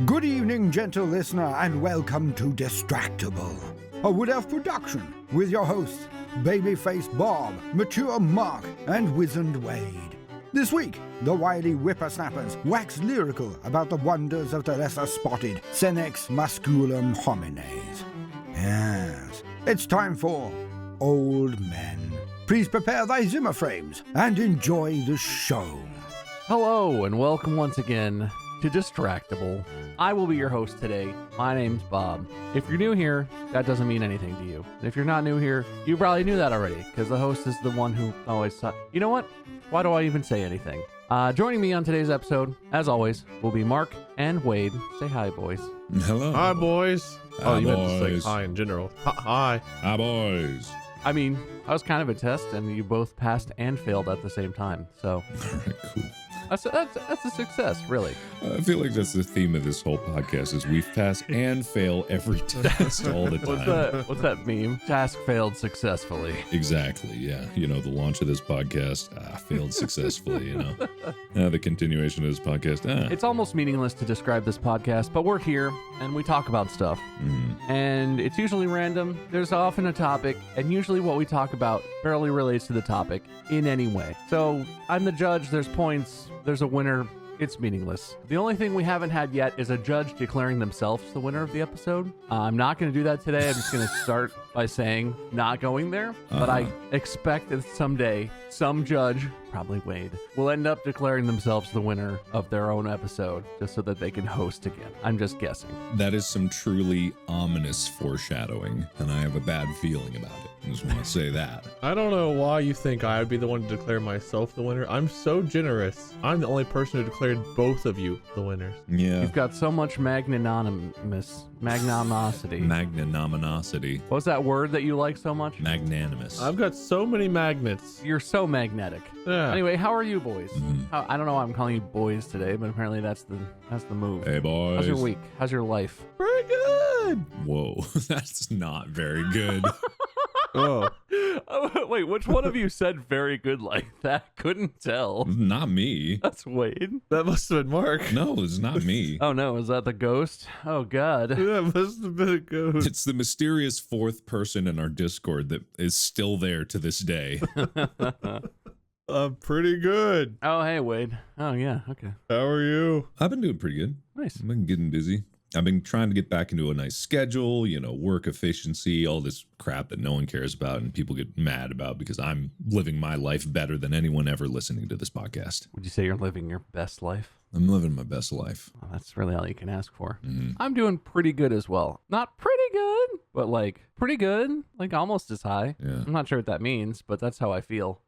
Good evening, gentle listener, and welcome to Distractible, a Wood Elf production with your hosts, Babyface Bob, Mature Mark, and Wizened Wade. This week, the wily whippersnappers wax lyrical about the wonders of the lesser-spotted Senex masculum homines. Yes, it's time for Old Men. Please prepare thy Zimmer frames and enjoy the show. Hello, and welcome once again to Distractible. I will be your host today. My name's Bob. If you're new here, that doesn't mean anything to you. And if you're not new here, you probably knew that already, because the host is the one who always thought, you know what? Why do I even say anything? Joining me on today's episode, as always, will be Mark and Wade. Say hi, boys. Hello. Hi, boys. Hi, you meant to boys. say hi in general. Hi. Hi, boys. I mean, I was kind of a test, and you both passed and failed at the same time, so All right, cool. that's a success, really. I feel like that's the theme of this whole podcast is we pass and fail every test all the time. What's that meme? Task failed successfully. Exactly, yeah. You know, the launch of this podcast failed successfully, you know. The continuation of this podcast, It's almost meaningless to describe this podcast, but we're here, and we talk about stuff. And it's usually random. There's often a topic, and usually what we talk about barely relates to the topic in any way. So I'm the judge, there's points, there's a winner. It's meaningless. The only thing we haven't had yet is a judge declaring themselves the winner of the episode. I'm not going to do that today. I'm just going to start by saying not going there. But I expect that someday some judge, probably Wade, will end up declaring themselves the winner of their own episode just so that they can host again. I'm just guessing. That is some truly ominous foreshadowing, and I have a bad feeling about it. I just want to say that. I don't know why you think I would be the one to declare myself the winner. I'm so generous. I'm the only person who declared both of you the winners. Yeah. You've got so much magnanimosity. Magnanimosity. What's that word that you like so much? Magnanimous. I've got so many magnets. You're so magnetic. Yeah. Anyway, how are you boys? I don't know why I'm calling you boys today, but apparently that's the move. Hey, boys. How's your week? How's your life? Very good. Whoa, that's not very good. Oh. Oh, wait, which one of you said very good like that? Couldn't tell. Not me. That's Wade. That must have been Mark. No, it's not me. Oh no, is that the ghost? Oh god. That must have been a ghost. It's the mysterious fourth person in our Discord that is still there to this day. I'm pretty good. Oh hey Wade. Oh yeah, okay. How are you? I've been doing pretty good. Nice. I've been getting busy. I've been trying to get back into a nice schedule, you know, work efficiency, all this crap that no one cares about and people get mad about because I'm living my life better than anyone ever listening to this podcast. Would you say you're living your best life? I'm living my best life. Well, that's really all you can ask for. I'm doing pretty good as well. Not pretty good, but like pretty good, like almost as high. Yeah. I'm not sure what that means, but that's how I feel.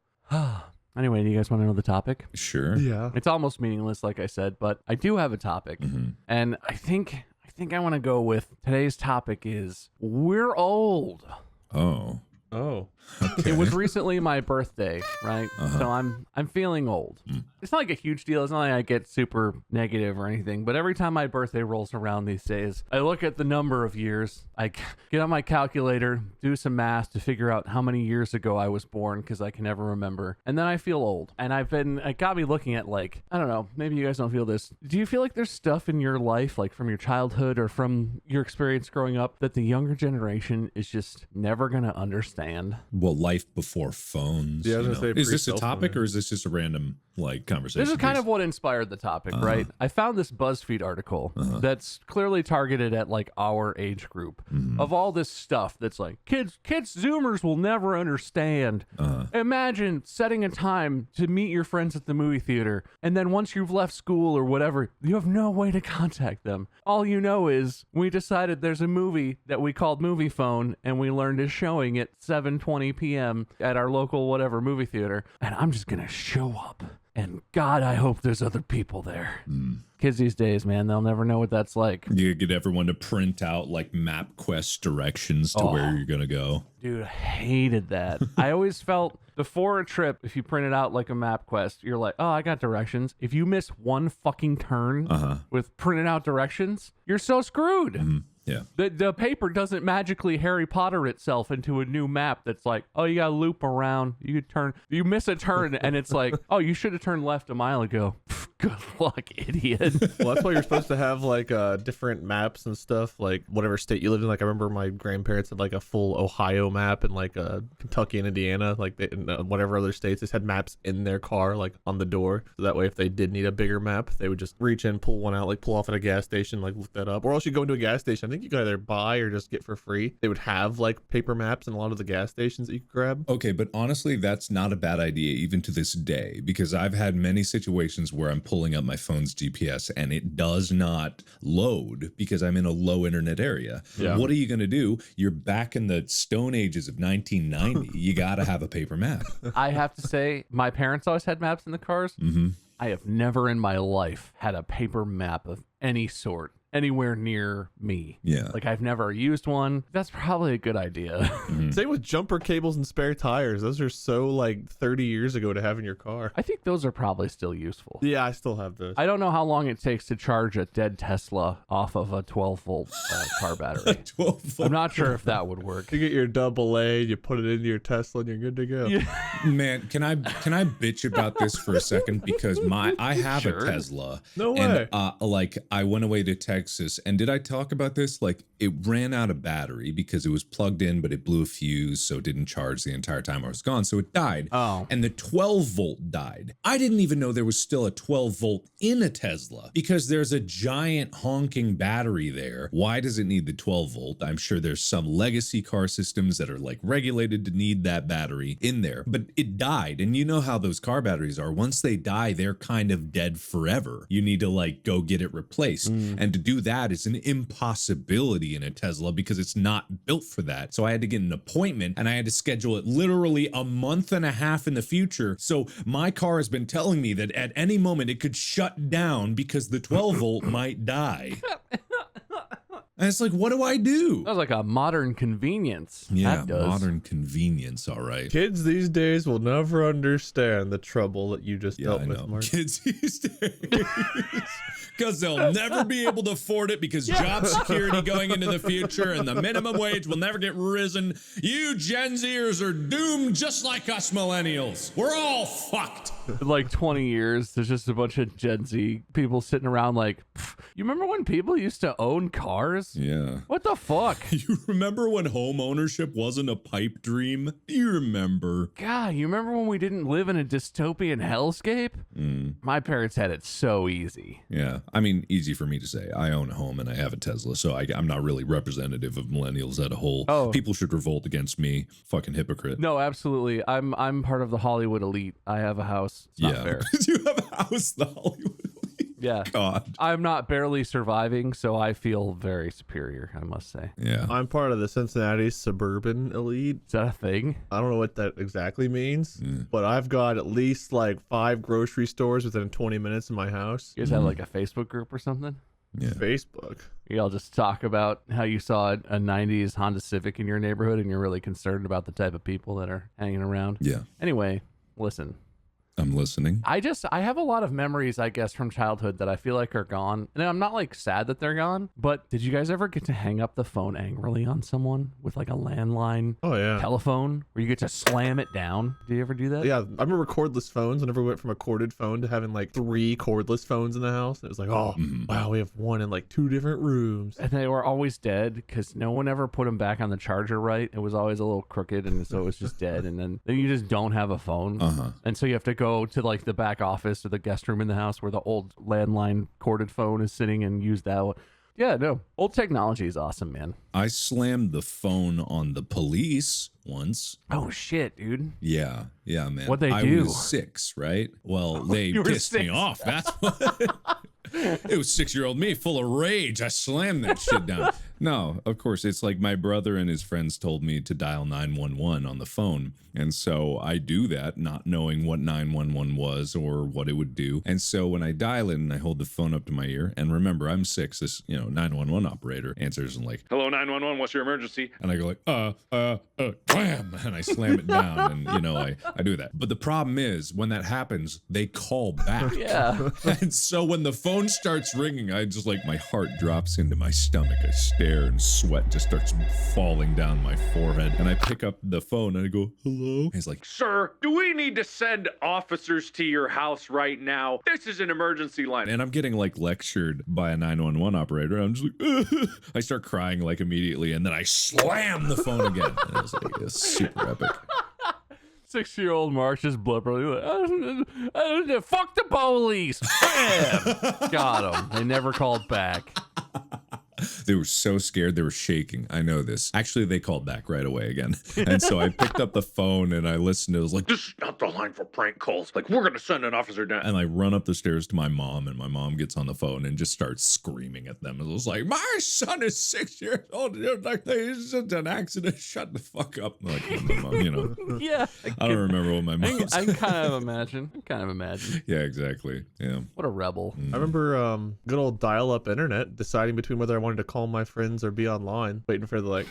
Anyway, do you guys want to know the topic? Sure. Yeah. It's almost meaningless, like I said, but I do have a topic. And I think I want to go with today's topic is we're old. Oh. Oh. Okay. It was recently my birthday, right? So I'm feeling old. It's not like a huge deal. It's not like I get super negative or anything. But every time my birthday rolls around these days, I look at the number of years. I get on my calculator, do some math to figure out how many years ago I was born because I can never remember. And then I feel old. And it got me looking at like, I don't know, maybe you guys don't feel this. Do you feel like there's stuff in your life, like from your childhood or from your experience growing up, that the younger generation is just never going to understand? Well, life before phones. Yeah, I was you gonna know. say Is this a pre-cell topic phone. or is this just a random like conversation? This is kind of what inspired the topic, right? I found this BuzzFeed article that's clearly targeted at like our age group of all this stuff that's like kids Zoomers will never understand. Imagine setting a time to meet your friends at the movie theater, and then once you've left school or whatever, you have no way to contact them. All you know is we decided there's a movie that we called Movie Phone, and we learned is showing at 7:20 p.m. at our local whatever movie theater, and I'm just gonna show up. And God, I hope there's other people there. Kids these days, man, they'll never know what that's like. You get everyone to print out like MapQuest directions to where you're gonna go. Dude, I hated that. I always felt before a trip, if you print it out like a MapQuest, you're like, oh, I got directions. If you miss one fucking turn with printed out directions, you're so screwed. Yeah. The paper doesn't magically Harry Potter itself into a new map that's like, oh, you gotta loop around. You miss a turn and it's like, oh, you should have turned left a mile ago. Good luck, idiot. Well, that's why you're supposed to have like different maps and stuff, like whatever state you lived in. Like I remember my grandparents had like a full Ohio map and like Kentucky and Indiana, like whatever other states, just had maps in their car, like on the door. So that way, if they did need a bigger map, they would just reach in, pull one out, like pull off at a gas station, like look that up. Or else you go into a gas station. I think you could either buy or just get for free. They would have like paper maps in a lot of the gas stations that you could grab. Okay, but honestly, that's not a bad idea even to this day, because I've had many situations where I'm pulling up my phone's GPS and it does not load because I'm in a low internet area. Yeah. What are you going to do? You're back in the Stone Ages of 1990. You got to have a paper map. I have to say, my parents always had maps in the cars. Mm-hmm. I have never in my life had a paper map of any sort anywhere near me. Yeah. Like I've never used one. That's probably a good idea. Same with jumper cables and spare tires. Those are so like 30 years ago to have in your car. I think those are probably still useful. Yeah, I still have those. I don't know how long it takes to charge a dead Tesla off of a 12-volt car battery. 12 volt. I'm not sure if that would work. You get your AA, you put it into your Tesla, and you're good to go. Yeah. Man, can I bitch about this for a second? Because I have Sure. a Tesla. No way. And like I went away to Texas, and did I talk about this? Like it ran out of battery because it was plugged in, but it blew a fuse, so it didn't charge the entire time I was gone. So it died. Oh. And the 12 volt died. I didn't even know there was still a 12 volt in a Tesla because there's a giant honking battery there. Why does it need the 12 volt? I'm sure there's some legacy car systems that are like regulated to need that battery in there, but it died. And you know how those car batteries are. Once they die, they're kind of dead forever. You need to like go get it replaced. And to do that is an impossibility in a Tesla because it's not built for that. So I had to get an appointment and I had to schedule it literally a month and a half in the future. So my car has been telling me that at any moment it could shut down because the 12 volt might die. And it's like, what do I do? That was like a modern convenience. Yeah, That does. modern convenience, all right. Kids these days will never understand the trouble that you just Yeah, dealt I with, know. Mark. Kids these days. Because they'll never be able to afford it because job security going into the future and the minimum wage will never get risen. You Gen Zers are doomed just like us millennials. We're all fucked. In like 20 years, there's just a bunch of Gen Z people sitting around like, you remember when people used to own cars? Yeah. What the fuck? You remember when home ownership wasn't a pipe dream? You remember. God, you remember when we didn't live in a dystopian hellscape? My parents had it so easy. Yeah. I mean, easy for me to say. I own a home and I have a Tesla, so I'm not really representative of millennials as a whole. Oh. People should revolt against me. Fucking hypocrite. No, absolutely. I'm part of the Hollywood elite. I have a house. It's not fair. You have a house, the Hollywood elite. Yeah. God. I'm not barely surviving, so I feel very superior, I must say. Yeah. I'm part of the Cincinnati suburban elite. Is that a thing? I don't know what that exactly means, but I've got at least like 5 grocery stores within 20 minutes of my house. You guys have like a Facebook group or something? Yeah. Facebook. You all just talk about how you saw a 90s Honda Civic in your neighborhood and you're really concerned about the type of people that are hanging around. Yeah. Anyway, listen. I'm listening. I have a lot of memories, I guess, from childhood that I feel like are gone. And I'm not like sad that they're gone, but did you guys ever get to hang up the phone angrily on someone with like a landline Oh, yeah. telephone where you get to slam it down? Did you ever do that? Yeah, I remember cordless phones. Whenever we went from a corded phone to having like 3 cordless phones in the house, it was like, oh, wow, we have one in like 2 different rooms. And they were always dead because no one ever put them back on the charger right. It was always a little crooked, and so it was just dead. And then you just don't have a phone. And so you have to go to like the back office or the guest room in the house where the old landline corded phone is sitting and use that one. Yeah, no. Old technology is awesome, man. I slammed the phone on the police once. Oh, shit, dude. Yeah, man. What'd they I do? was 6, right? Well, they You were pissed me 6. off. That's what. It was 6-year-old me full of rage. I slammed that shit down. No, of course, it's like my brother and his friends told me to dial 911 on the phone. And so I do that, not knowing what 911 was or what it would do. And so when I dial it and I hold the phone up to my ear, and remember, I'm 6, this, 911 operator answers and like, hello, 911, what's your emergency? And I go like, wham, and I slam it down and, I do that. But the problem is when that happens, they call back. Yeah. And so when the phone starts ringing, I just like my heart drops into my stomach. I stare chair and sweat just starts falling down my forehead. And I pick up the phone and I go, hello? He's like, Sir, do we need to send officers to your house right now? This is an emergency line. and I'm getting like lectured by a 911 operator. I'm just like, I start crying like immediately, and then I slam the phone again. And it was like, it's super epic. 6-year-old Mark just blubbering. Like, fuck the police. Bam! Got him. They never called back. They were so scared, they were shaking. I know this. Actually, they called back right away again. And so I picked up the phone and I listened. It was like, This is not the line for prank calls. Like, we're gonna send an officer down. and I run up the stairs to my mom, and my mom gets on the phone and just starts screaming at them. It was like, my son is 6 years old. It's just an accident. Shut the fuck up. I'm like, my mom, you know. Yeah. I don't remember what my mom I said. can kind of imagine. Yeah, exactly. Yeah. What a rebel. I remember good old dial-up internet, deciding between whether I wanted to call my friends or be online, waiting for the like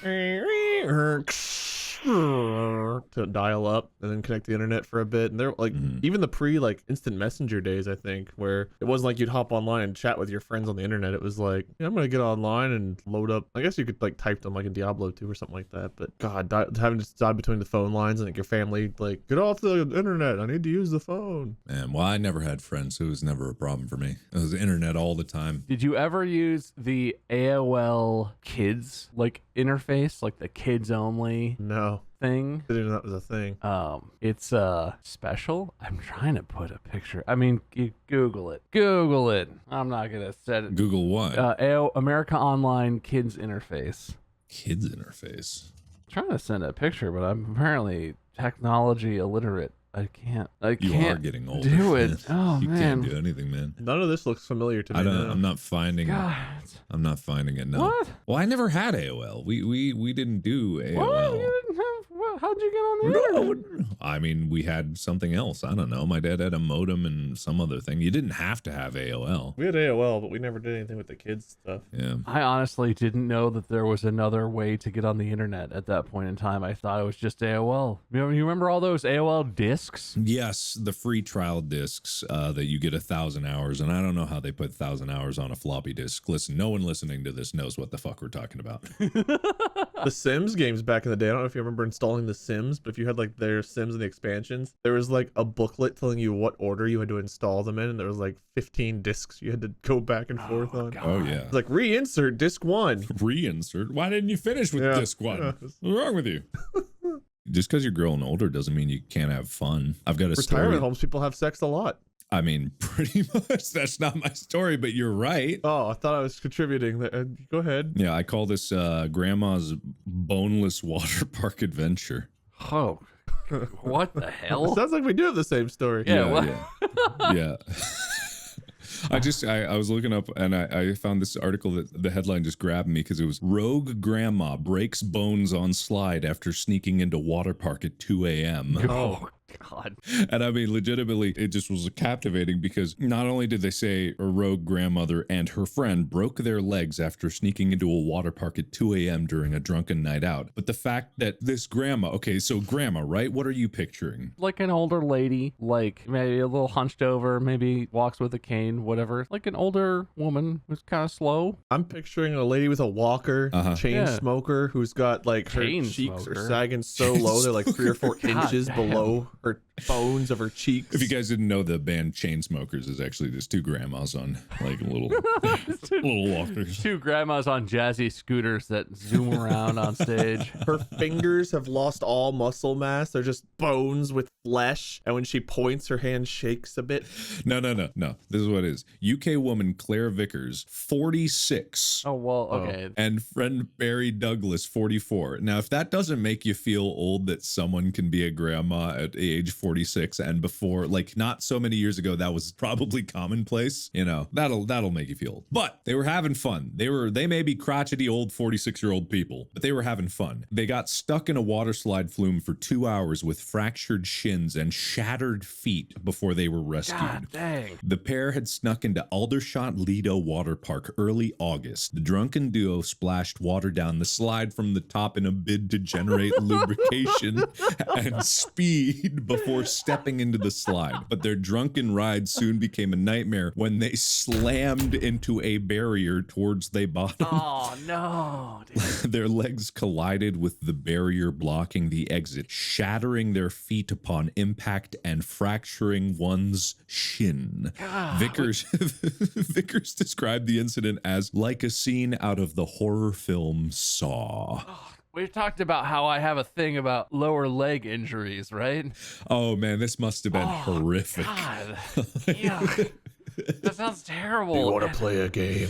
to dial up and then connect the internet for a bit. And they're like, even the like instant messenger days, I think, where it wasn't like you'd hop online and chat with your friends on the internet. It was like, yeah, I'm gonna get online and load up. I guess you could like type them like in Diablo 2 or something like that. But God, having to decide between the phone lines and like your family, like, get off the internet. I need to use the phone. Man, well, I never had friends, so it was never a problem for me. It was the internet all the time. Did you ever use the AOL Kids like interface, like the kids only No, thing? I didn't know that was a thing. It's special. I'm trying to put a picture. I mean, Google it. Google it. I'm not gonna set it. Google what? America Online Kids Interface. Kids interface. Trying to send a picture, but I'm apparently technology illiterate. I can't You are getting older. do it. man. Oh, you man. can't do anything, man. None of this looks familiar to me. I don't. now. I'm not finding. God. I'm not finding it. No. What? Well, I never had AOL. We didn't do AOL. What? You didn't have, how'd you get on the internet? I mean, we had something else. I don't know. My dad had a modem and some other thing. You didn't have to have AOL. We had AOL, but we never did anything with the kids stuff. Yeah. I honestly didn't know that there was another way to get on the internet at that point in time. I thought it was just AOL. You remember all those AOL discs? Yes, the free trial discs that you get 1,000 hours, and I don't know how they put 1,000 hours on a floppy disk. Listen, no one listening to this knows what the fuck we're talking about. The Sims games back in the day, I don't know if you remember installing the Sims, but if you had like their Sims and the expansions, there was like a booklet telling you what order you had to install them in, and there was like 15 discs you had to go back and forth on. God. Oh yeah. It's like reinsert disc 1. Reinsert. Why didn't you finish with Yeah. disc 1? Yeah. What's wrong with you? Just because you're growing older doesn't mean you can't have fun. I've got a Retirement story. homes, people have sex a lot. I mean, pretty much. That's not my story, but you're right. Oh, I thought I was contributing. Go ahead. Yeah, I call this Grandma's boneless water park adventure. Oh, what the It hell? sounds like we do have the same story. Yeah, what? Yeah. I was looking up and I found this article that the headline just grabbed me because it was Rogue Grandma Breaks Bones on Slide After Sneaking into Water Park at 2 a.m. Oh, God. And I mean, legitimately, it just was captivating because not only did they say a rogue grandmother and her friend broke their legs after sneaking into a water park at 2 a.m. during a drunken night out, but the fact that this grandma, okay, so grandma, right? What are you picturing? Like an older lady, like maybe a little hunched over, maybe walks with a cane, whatever. Like an older woman who's kind of slow. I'm picturing a lady with a walker, chain Yeah. smoker, who's got like her Chain cheeks smoker. are sagging so low they're like 3 or 4 God inches damn. below her bones of her cheeks. If you guys didn't know, the band Chainsmokers is actually just two grandmas on like little walkers. Two grandmas on jazzy scooters that zoom around on stage. Her fingers have lost all muscle mass. They're just bones with flesh. And when she points, her hand shakes a bit. No. This is what it is. UK woman Claire Vickers, 46. Oh, well, okay. And friend Barry Douglas, 44. Now, if that doesn't make you feel old that someone can be a grandma at age 46 and before, like not so many years ago, that was probably commonplace, you know, that'll make you feel old. But they were having fun. They may be crotchety old 46-year-old people, but they were having fun. They got stuck in a water slide flume for 2 hours with fractured shins and shattered feet before they were rescued. God dang. The pair had snuck into Aldershot Lido Water Park early August. The drunken duo splashed water down the slide from the top in a bid to generate lubrication and speed before stepping into the slide. But their drunken ride soon became a nightmare when they slammed into a barrier towards the bottom. Oh no, dude. Their legs collided with the barrier blocking the exit, shattering their feet upon impact and fracturing one's shin. Vickers described the incident as like a scene out of the horror film Saw. We've talked about how I have a thing about lower leg injuries, right? Oh man, this must have been horrific. God. Yeah. That sounds terrible. You want to play a game?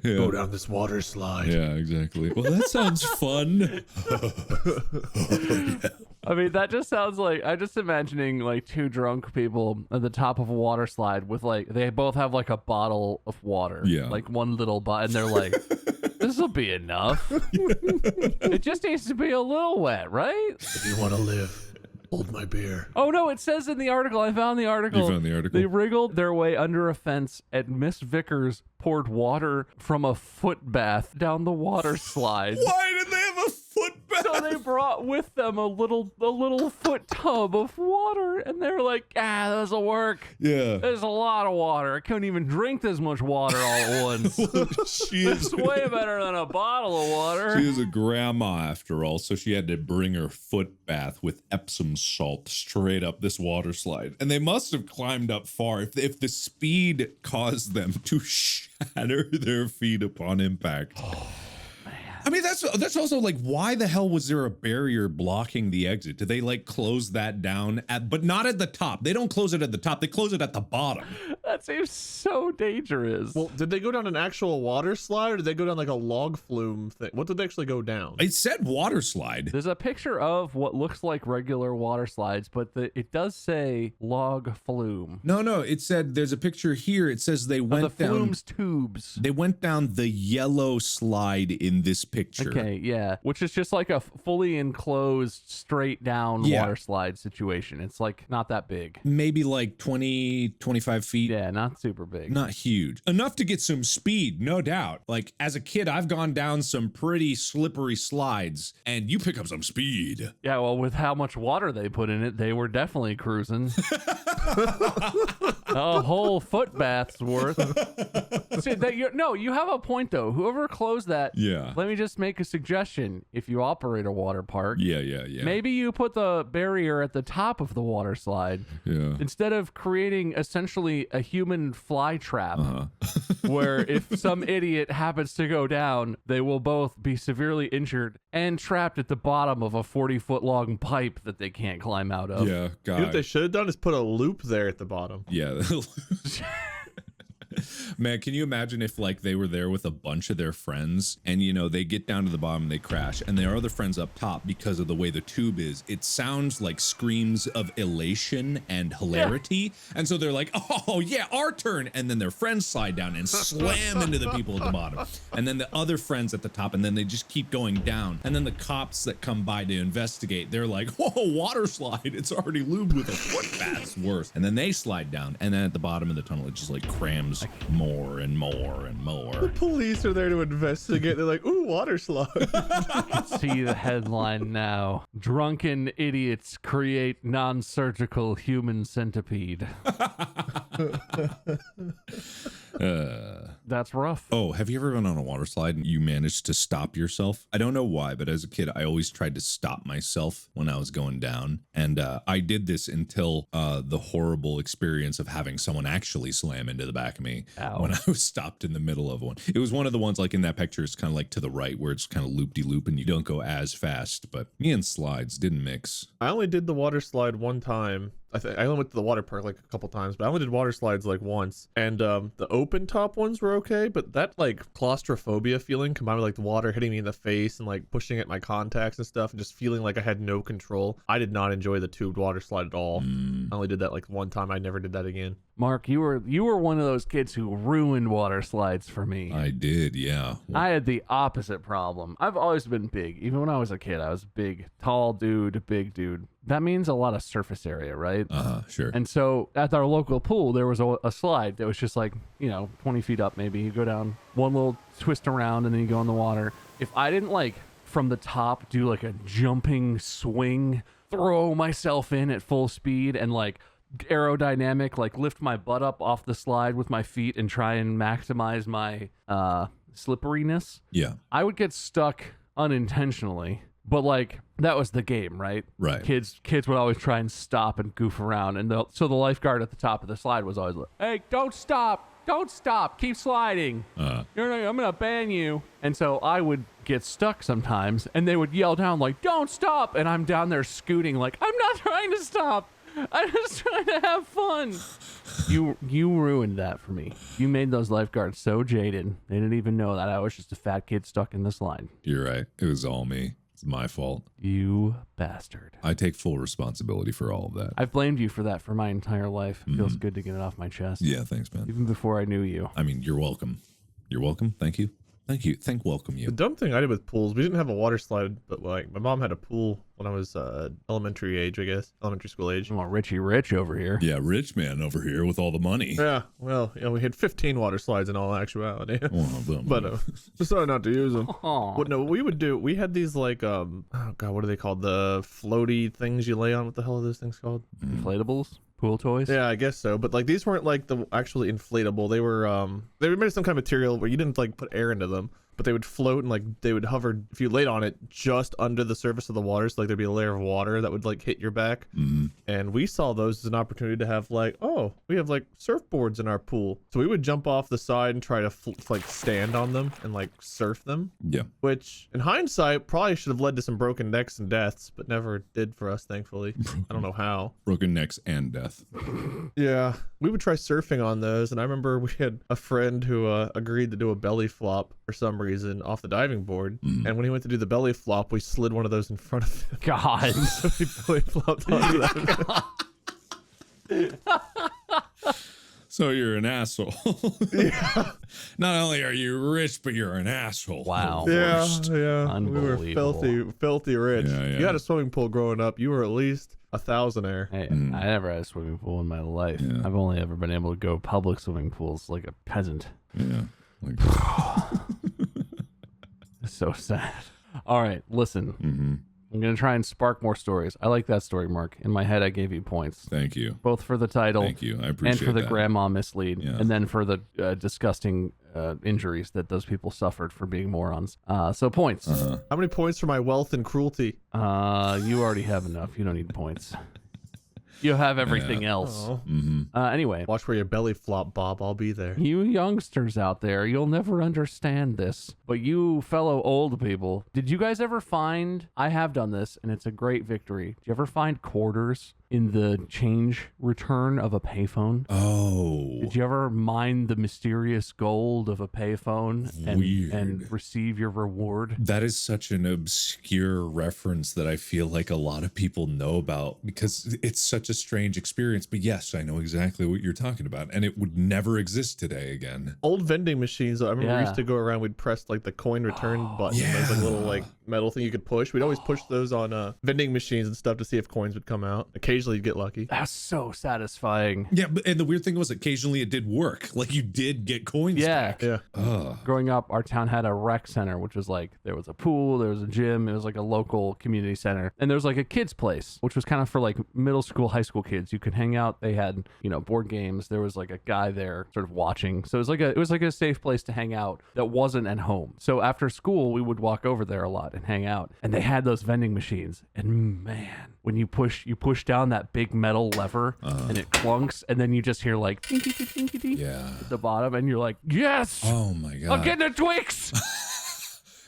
Yeah. Go down this water slide. Yeah, exactly. Well, that sounds fun. I mean, that just sounds like, I'm just imagining like two drunk people at the top of a water slide with like, they both have like a bottle of water. Yeah. Like one little and they're like, this will be enough. It just needs to be a little wet, right? If you want to live, hold my beer. Oh no, it says in the article, I found the article. You found the article? They wriggled their way under a fence and Miss Vickers poured water from a foot bath down the water slide. Why did they have a foot bath? So they brought with them a little foot tub of water, and they're like, this'll work. Yeah. There's a lot of water. I couldn't even drink this much water all at once. She is It's way better than a bottle of water. She is a grandma after all, so she had to bring her foot bath with Epsom salt straight up this water slide. And they must have climbed up far if the speed caused them to shatter their feet upon impact. I mean, that's also like, why the hell was there a barrier blocking the exit? Did they like close that down but not at the top? They don't close it at the top. They close it at the bottom. That seems so dangerous. Well, did they go down an actual water slide or did they go down like a log flume thing? What did they actually go down? It said water slide. There's a picture of what looks like regular water slides, but it does say log flume. No, it said there's a picture here. It says they went The down. flume's tubes. They went down the yellow slide in this picture. Okay, yeah. Which is just like a fully enclosed, straight down water slide situation. It's like not that big. Maybe like 20, 25 feet. Yeah, not super big. Not huge. Enough to get some speed, no doubt. Like as a kid, I've gone down some pretty slippery slides and you pick up some speed. Yeah, well, with how much water they put in it, they were definitely cruising. A whole foot bath's worth. See, you have a point though. Whoever closed that, Yeah. let me just make a suggestion. If you operate a water park, Yeah. maybe you put the barrier at the top of the water slide Yeah. instead of creating essentially a human fly trap Uh-huh. where if some idiot happens to go down, they will both be severely injured and trapped at the bottom of a 40-foot long pipe that they can't climb out of. Yeah, You know what they God. should have done is put a loop there at the bottom. Yeah. Man, can you imagine if like they were there with a bunch of their friends and they get down to the bottom and they crash and their other friends up top because of the way the tube is? It sounds like screams of elation and hilarity. And so they're like, oh yeah, our turn. And then their friends slide down and slam into the people at the bottom. And then the other friends at the top, and then they just keep going down. And then the cops that come by to investigate, they're like, whoa, water slide. It's already lubed with a foot bath's worth. And then they slide down. And then at the bottom of the tunnel, it just like crams more and more and more. Police are there to investigate. They're like, ooh, water slide. See the headline now. Drunken idiots create non-surgical human centipede. That's rough. Oh, have you ever been on a water slide and you managed to stop yourself? I don't know why, but as a kid, I always tried to stop myself when I was going down. And I did this until the horrible experience of having someone actually slam into the back of me. Ow. When I was stopped in the middle of one. It was one of the ones like in that picture, it's kind of like to the right where it's kind of loop-de-loop and you don't go as fast. But me and slides didn't mix. I only did the water slide one time. I only went to the water park like a couple times, but I only did water slides like once. And the open top ones were okay, but that like claustrophobia feeling combined with like the water hitting me in the face and like pushing at my contacts and stuff and just feeling like I had no control. I did not enjoy the tubed water slide at all. I only did that like one time. I never did that again. Mark, you were one of those kids who ruined water slides for me. I did, yeah. I had the opposite problem. I've always been big. Even when I was a kid, I was big, tall dude, big dude. That means a lot of surface area, right? Sure. And so at our local pool, there was a slide that was just like, 20 feet up maybe. You go down one little twist around and then you go in the water. If I didn't like from the top, do like a jumping swing, throw myself in at full speed, and like aerodynamic, like lift my butt up off the slide with my feet and try and maximize my slipperiness. Yeah. I would get stuck unintentionally, but like that was the game, right? Right. Kids would always try and stop and goof around, and so the lifeguard at the top of the slide was always like, "Hey, don't stop, keep sliding. I'm gonna ban you." And so I would get stuck sometimes, and they would yell down like, "Don't stop!" And I'm down there scooting like, "I'm not trying to stop. I'm just trying to have fun." You ruined that for me. You made those lifeguards so jaded. They didn't even know that I was just a fat kid stuck in this line. You're right. It was all me. It's my fault. You bastard. I take full responsibility for all of that. I've blamed you for that for my entire life. It feels good to get it off my chest. Yeah, thanks, man. Even before I knew you. I mean, you're welcome. You're welcome. Thank you. Welcome you. The dumb thing I did with pools, we didn't have a water slide, but like my mom had a pool when I was elementary school age. I'm a Richie Rich over here. Yeah, rich man over here with all the money. Yeah, well, we had 15 water slides in all actuality. But decided not to use them. What we would do, we had these like oh god, what are they called? The floaty things you lay on. What the hell are those things called? Inflatables? Pool toys? Yeah, I guess so. But like these weren't like the actually inflatable. They were made of some kind of material where you didn't like put air into them, but they would float and like they would hover if you laid on it just under the surface of the water. So like there'd be a layer of water that would like hit your back. Mm-hmm. And we saw those as an opportunity to have like, oh, we have like surfboards in our pool. So we would jump off the side and try to like stand on them and like surf them. Yeah. Which in hindsight probably should have led to some broken necks and deaths, but never did for us, thankfully. I don't know how. Broken necks and death. Yeah, we would try surfing on those, and I remember we had a friend who agreed to do a belly flop for some reason off the diving board, and when he went to do the belly flop, we slid one of those in front of him. God. So he belly flopped onto that. So you're an asshole. Yeah. Not only are you rich, but you're an asshole. Wow. The worst. Yeah. We were filthy rich. Yeah. You had a swimming pool growing up, you were at least a thousandaire. Hey, I never had a swimming pool in my life. Yeah. I've only ever been able to go public swimming pools like a peasant. Yeah. Like, It's so sad. All right, listen. I'm going to try and spark more stories. I like that story, Mark. In my head, I gave you points. thank you. Both for the title Thank you. I appreciate and for the that. grandma mislead, Yeah. and then for the disgusting injuries that those people suffered for being morons. So points. How many points for my wealth and cruelty? You already have enough. You don't need points. You have everything else. Oh. Anyway, Watch where your belly flop, Bob. I'll be there. you youngsters out there, you'll never understand this. But you fellow old people, did you guys ever find, I have done this, and it's a great victory. Did you ever find quarters in the change return of a payphone? Oh. Did you ever mine the mysterious gold of a payphone Weird. and receive your reward? That is such an obscure reference that I feel like a lot of people know about because it's such a strange experience. But yes, I know exactly what you're talking about. And it would never exist today again. Old vending machines. I remember we used to go around. We'd press like the coin return button. yeah. There's like a little like metal thing you could push. We'd always push those on vending machines and stuff to see if coins would come out. Occasionally you'd get lucky. That's so satisfying. Yeah, and the weird thing was occasionally it did work. Like you did get coins Yeah. back. Yeah. Growing up, our town had a rec center, which was like, there was a pool, there was a gym, it was like a local community center. And there was like a kids place, which was kind of for like middle school, high school kids. You could hang out. They had, board games. There was like a guy there sort of watching. So it was like a safe place to hang out that wasn't at home. So after school, we would walk over there a lot and hang out. And they had those vending machines. And man, when you push down that big metal lever and it clunks, and then you just hear like tinkity Yeah. at the bottom, and you're like, yes, Oh my God. I'm getting a Twix.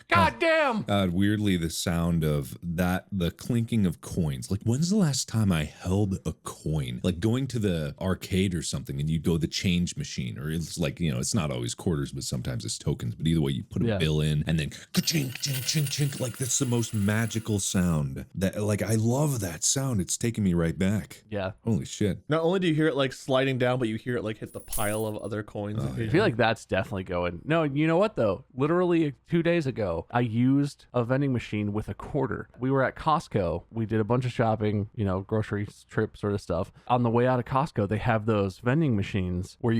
God damn. Weirdly, the sound of that, the clinking of coins. Like, when's the last time I held a coin? Like going to the arcade or something and you go the change machine, or it's like, it's not always quarters, but sometimes it's tokens. But either way, you put a bill in and then ka-chink, chink, chink, chink. Like, that's the most magical sound. That, like, I love that sound. It's taking me right back. Yeah. Holy shit. Not only do you hear it like sliding down, but you hear it like hit the pile of other coins. I feel like that's definitely going. No, you know what though? Literally 2 days ago, I used a vending machine with a quarter. We were at Costco. We did a bunch of shopping, grocery trip sort of stuff. On the way out of Costco, they have those vending machines where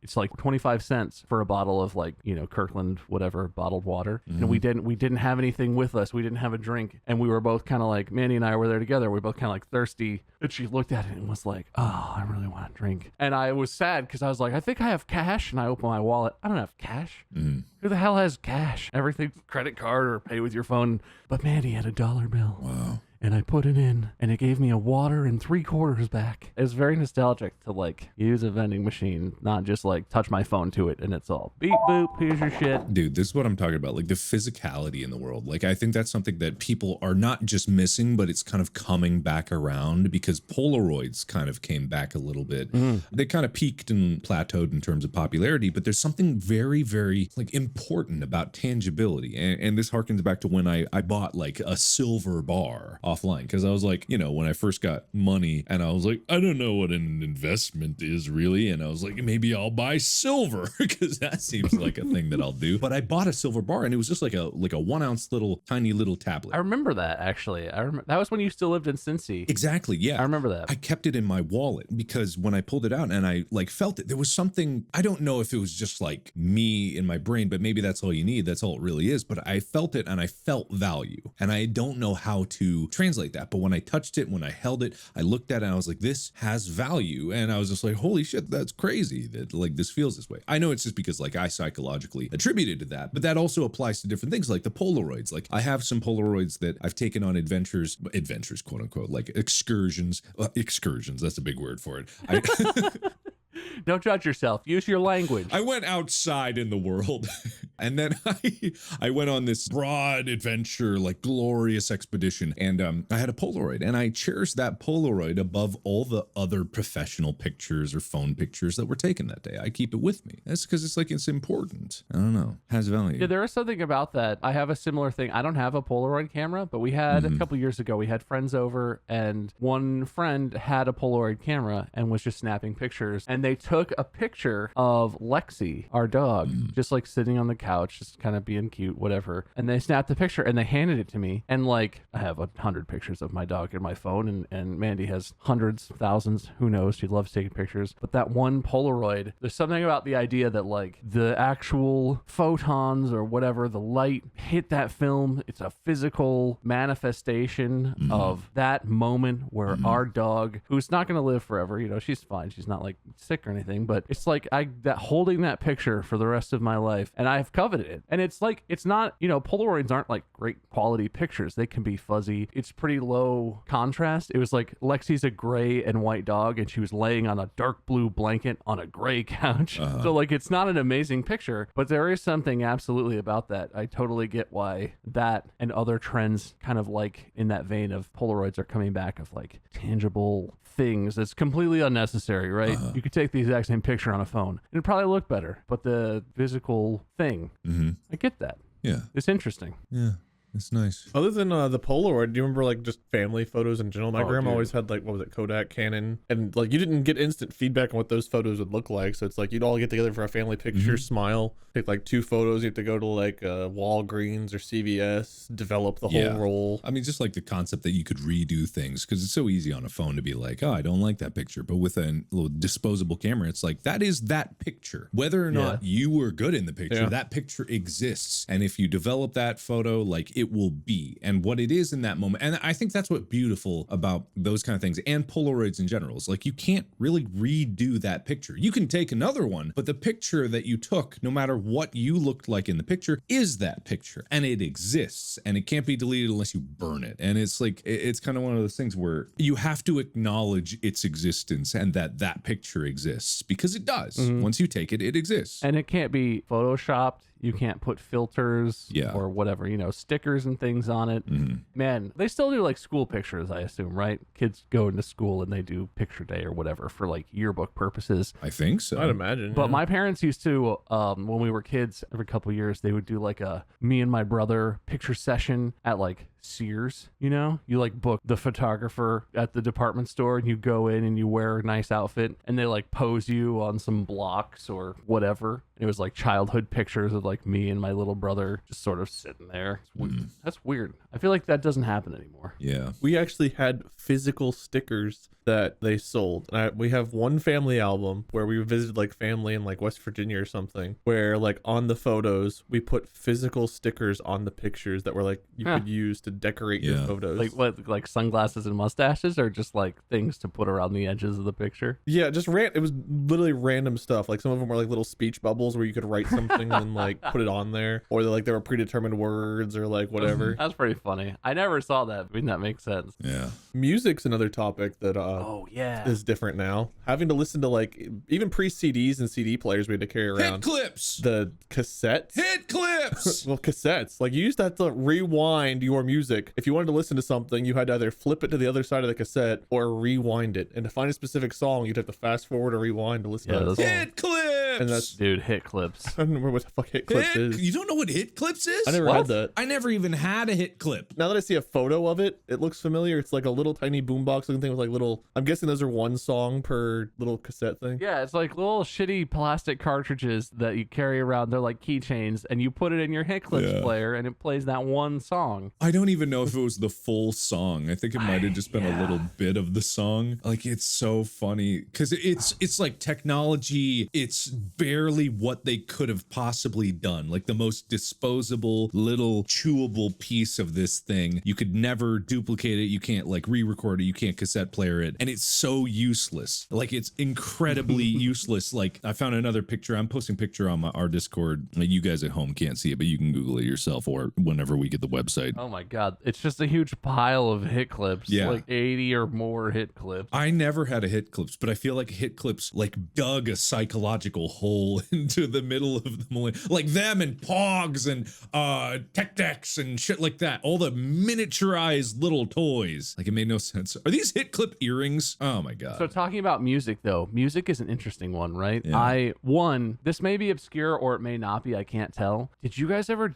it's like 25 cents for a bottle of like, Kirkland, whatever, bottled water. And we didn't have anything with us. We didn't have a drink. And we were both kind of like, Mandy and I were there together. We were both kind of like thirsty. And she looked at it and was like, oh, I really want a drink. And I was sad because I was like, I think I have cash. And I opened my wallet. I don't have cash. Who the hell has cash? Everything's credit card or pay with your phone. But Mandy had a dollar bill. Wow. And I put it in, and it gave me a water and 3 quarters back. It was very nostalgic to like use a vending machine, not just like touch my phone to it and it's all beep boop, here's your shit. Dude, this is what I'm talking about. Like the physicality in the world. Like I think that's something that people are not just missing, but it's kind of coming back around because Polaroids kind of came back a little bit. They kind of peaked and plateaued in terms of popularity, but there's something very, very like important about tangibility. And this harkens back to when I bought like a silver bar offline, because I was like, when I first got money and I was like, I don't know what an investment is really, and I was like, maybe I'll buy silver because that seems like a thing that I'll do. But I bought a silver bar and it was just like a 1 ounce tiny little tablet. I remember that actually. That was when you still lived in Cincy. Exactly, yeah. I remember that. I kept it in my wallet because when I pulled it out and I like felt it, there was something, I don't know if it was just like me in my brain, but maybe that's all you need. That's all it really is. But I felt it and I felt value, and I don't know how to translate that. But when I touched it, when I held it, I looked at it and I was like, this has value. And I was just like, holy shit, that's crazy that like this feels this way. I know it's just because like I psychologically attributed to that, but that also applies to different things like the Polaroids. Like I have some Polaroids that I've taken on adventures, quote unquote, like excursions, that's a big word for it. Don't judge yourself. Use your language. I went outside in the world and then I went on this broad adventure, like glorious expedition. And I had a Polaroid and I cherished that Polaroid above all the other professional pictures or phone pictures that were taken that day. I keep it with me. That's because it's important. I don't know. Has value. Yeah, there is something about that. I have a similar thing. I don't have a Polaroid camera, but we had a couple years ago, we had friends over and one friend had a Polaroid camera and was just snapping pictures. And they took a picture of Lexi, our dog, just like sitting on the couch, just kind of being cute, whatever. And they snapped the picture and they handed it to me. And like, I have 100 pictures of my dog in my phone, and Mandy has hundreds, thousands, who knows? She loves taking pictures. But that one Polaroid, there's something about the idea that like the actual photons or whatever, the light hit that film. It's a physical manifestation of that moment where our dog, who's not going to live forever, she's fine. She's not like sick or anything, but it's like holding that picture for the rest of my life, and I've coveted it. And it's like, it's not, Polaroids aren't like great quality pictures. They can be fuzzy. It's pretty low contrast. It was like Lexi's a gray and white dog and she was laying on a dark blue blanket on a gray couch. So like, it's not an amazing picture, but there is something absolutely about that. I totally get why that and other trends kind of like in that vein of Polaroids are coming back, of like tangible things that's completely unnecessary, right? You could take the exact same picture on a phone and it'd probably look better, but the physical thing, I get that. Yeah. It's interesting. Yeah. It's nice. Other than the Polaroid, do you remember like just family photos in general? My grandma always had like, what was it, Kodak, Canon, and like you didn't get instant feedback on what those photos would look like. So it's like you'd all get together for a family picture, smile, take like 2 photos. You have to go to like Walgreens or CVS, develop the whole roll. I mean, just like the concept that you could redo things, because it's so easy on a phone to be like, oh, I don't like that picture. But with a little disposable camera, it's like, that is that picture. Whether or not you were good in the picture, that picture exists. And if you develop that photo, like it will be, and what it is in that moment. And I think that's what's beautiful about those kind of things, and Polaroids in general, is like you can't really redo that picture. You can take another one, but the picture that you took, no matter what you looked like in the picture, is that picture, and it exists, and it can't be deleted unless you burn it. And it's like, it's kind of one of those things where you have to acknowledge its existence and that picture exists, because it does. Once you take it, it exists. And it can't be photoshopped. You can't put filters or whatever, stickers and things on it. Man, they still do like school pictures, I assume, right? Kids go into school and they do picture day or whatever for like yearbook purposes. I think so. I'd imagine. But my parents used to, when we were kids, every couple of years, they would do like a me and my brother picture session at like Sears, you know? You like book the photographer at the department store and you go in and you wear a nice outfit and they like pose you on some blocks or whatever. It was like childhood pictures of like me and my little brother just sort of sitting there. That's weird. I feel like that doesn't happen anymore. Yeah. We actually had physical stickers that they sold. We have one family album where we visited like family in like West Virginia or something, where like on the photos we put physical stickers on the pictures that were like you could use to decorate your photos. Like what, like sunglasses and mustaches, or just like things to put around the edges of the picture? Yeah, just it was literally random stuff. Like some of them were like little speech bubbles where you could write something and then like put it on there, or like there were predetermined words or like whatever. That's pretty funny. I never saw that. I mean, that makes sense. Yeah. Music's another topic that is different now. Having to listen to like even pre-CDs and CD players we had to carry around. Hit clips. The cassettes. Hit clips. Well, cassettes. Like you used to have to rewind your music. If you wanted to listen to something, you had to either flip it to the other side of the cassette or rewind it. And to find a specific song, you'd have to fast forward or rewind to listen to that song. Hit clips. And that's Dude, hit clips. I don't remember what the fuck hit clips is. You don't know what hit clips is? I never had that. I never even had a hit clip. Now that I see a photo of it, it looks familiar. It's like a little tiny boombox looking thing with like little, I'm guessing those are one song per little cassette thing. Yeah, it's like little shitty plastic cartridges that you carry around. They're like keychains, and you put it in your hit clips player, and it plays that one song. I don't even know if it was the full song. I think it might have just been a little bit of the song. Like, it's so funny because it's like technology. It's barely what they could have possibly done. Like the most disposable little chewable piece of this thing. You could never duplicate it. You can't like re-record it. You can't cassette player it. And it's so useless. Like, it's incredibly useless. Like, I found another picture. I'm posting a picture on our Discord. You guys at home can't see it, but you can Google it yourself or whenever we get the website. Oh my God. It's just a huge pile of hit clips. Yeah. Like 80 or more hit clips. I never had a hit clips, but I feel like hit clips like dug a psychological hole into the middle of the millennium. Like them and Pogs and Tech Decks and shit like that. All the miniaturized little toys. Like, it made no sense. Are these hit clip earrings? Oh my God. So talking about music though, music is an interesting one, right? Yeah. This may be obscure or it may not be, I can't tell. Did you guys ever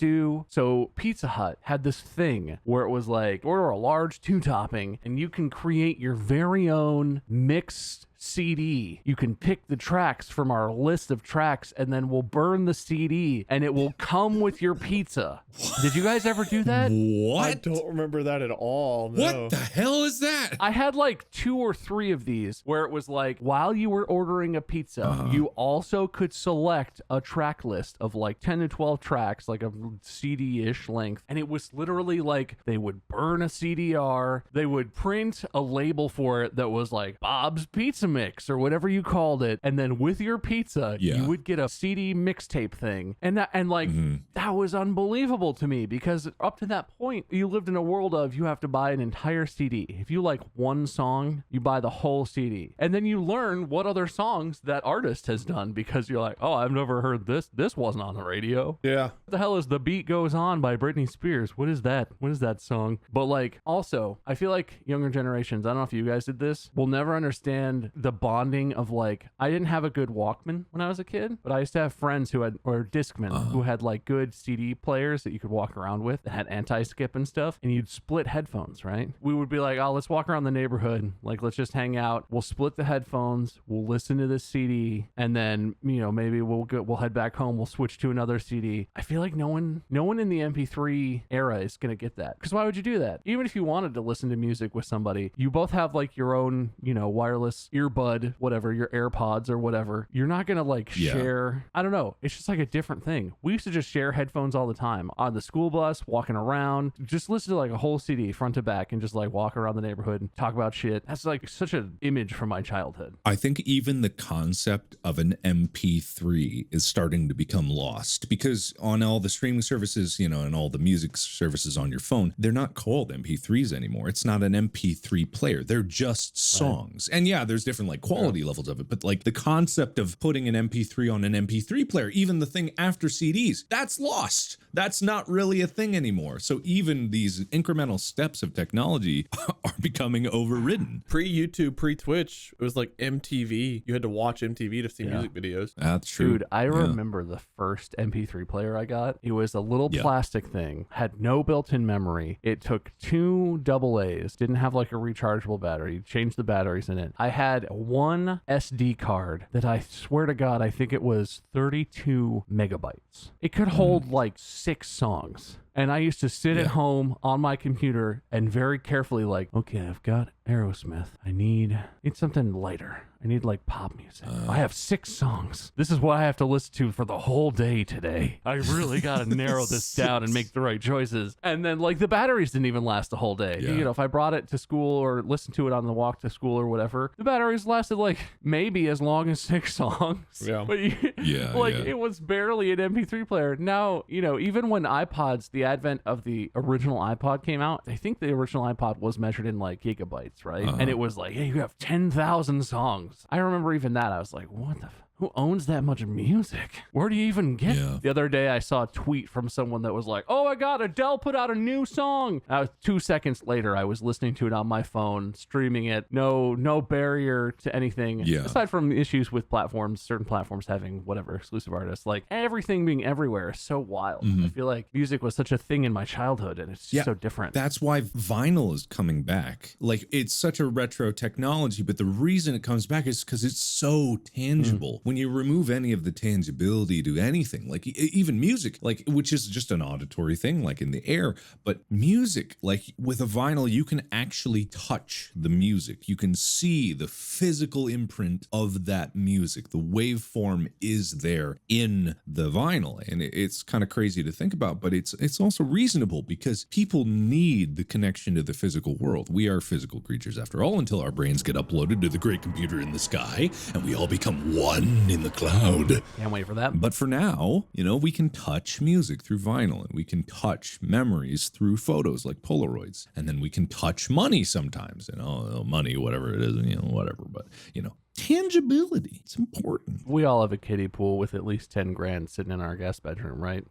so Pizza Hut had this thing where it was like, order a large 2-topping and you can create your very own mixed CD. You can pick the tracks from our list of tracks and then we'll burn the CD and it will come with your pizza. Did you guys ever do that? What? I don't remember that at all. No. What the hell is that? I had like 2 or 3 of these where it was like, while you were ordering a pizza, you also could select a track list of like 10 to 12 tracks, like a CD-ish length. And it was literally like they would burn a CDR, they would print a label for it that was like Bob's Pizza Mix or whatever you called it. And then with your pizza, you would get a CD mixtape thing. And that was unbelievable to me because up to that point, you lived in a world of you have to buy an entire CD. If you like one song, you buy the whole CD. And then you learn what other songs that artist has done because you're like, oh, I've never heard this. This wasn't on the radio. Yeah. What the hell is The Beat Goes On by Britney Spears? What is that? What is that song? But like, also, I feel like younger generations, I don't know if you guys did this, will never understand the bonding of like, I didn't have a good Walkman when I was a kid, but I used to have friends who had, or Discman, who had like good CD players that you could walk around with that had anti-skip and stuff, and you'd split headphones, right? We would be like, oh, let's walk around the neighborhood, like let's just hang out, we'll split the headphones, we'll listen to this CD, and then, you know, maybe we'll head back home, we'll switch to another CD. I feel like no one in the MP3 era is gonna get that, because why would you do that? Even if you wanted to listen to music with somebody, you both have like your own, you know, wireless earbud, whatever, your AirPods or whatever. You're not gonna like share, I don't know, it's just like a different thing. We used to just share headphones all the time on the school bus, walking around, just listen to like a whole CD front to back and just like walk around the neighborhood and talk about shit. That's like such an image from my childhood. I think even the concept of an MP3 is starting to become lost because on all the streaming services, you know, and all the music services on your phone, they're not called MP3s anymore. It's not an MP3 player. They're just songs. Right. And yeah, there's different different like quality levels of it, but like the concept of putting an MP3 on an MP3 player, even the thing after CDs, that's lost. That's not really a thing anymore. So even these incremental steps of technology are becoming overridden. Pre-YouTube, pre-Twitch, it was like MTV. You had to watch MTV to see music videos. That's true. Dude, I remember the first MP3 player I got. It was a little plastic thing, had no built-in memory. It took 2 AA's, didn't have like a rechargeable battery. You changed the batteries in it. I had one SD card that I swear to God, I think it was 32 megabytes. It could hold like 6 songs. And I used to sit at home on my computer and very carefully like, okay, I've got Aerosmith. I need something lighter. I need like pop music. I have 6 songs. This is what I have to listen to for the whole day today. I really got to narrow this down and make the right choices. And then like the batteries didn't even last the whole day. Yeah. You know, if I brought it to school or listened to it on the walk to school or whatever, the batteries lasted like maybe as long as 6 songs. Yeah. But it was barely an MP3 player. Now, you know, even when iPods, the advent of the original iPod came out, I think the original iPod was measured in like gigabytes, right? And it was like, hey, you have 10,000 songs. I remember even that. I was like, what the who owns that much music? Where do you even get it? The other day I saw a tweet from someone that was like, oh my God, Adele put out a new song. 2 seconds later, I was listening to it on my phone, streaming it. No barrier to anything. Aside from issues with platforms, certain platforms having whatever exclusive artists, like everything being everywhere is so wild. I feel like music was such a thing in my childhood and it's just so different. That's why vinyl is coming back. Like it's such a retro technology, but the reason it comes back is because it's so tangible. When you remove any of the tangibility to anything, like even music, like which is just an auditory thing, like in the air, but music, like with a vinyl, you can actually touch the music. You can see the physical imprint of that music. The waveform is there in the vinyl, and it's kind of crazy to think about, but it's also reasonable because people need the connection to the physical world. We are physical creatures after all, until our brains get uploaded to the great computer in the sky and we all become one in the cloud. Can't wait for that. But for now, you know, we can touch music through vinyl, and we can touch memories through photos like Polaroids, and then we can touch money sometimes, you know, money, whatever it is, you know, whatever. But, you know, tangibility, it's important. We all have a kiddie pool with at least 10 grand sitting in our guest bedroom, right?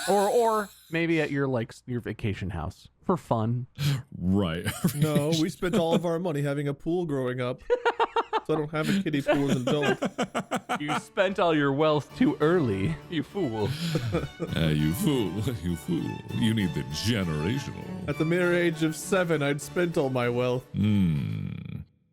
or maybe at your vacation house for fun. Right. No, we spent all of our money having a pool growing up. So I don't have a kiddie pool as an adult. You spent all your wealth too early, you fool. You fool. You fool. You need the generational. At the mere age of 7, I'd spent all my wealth.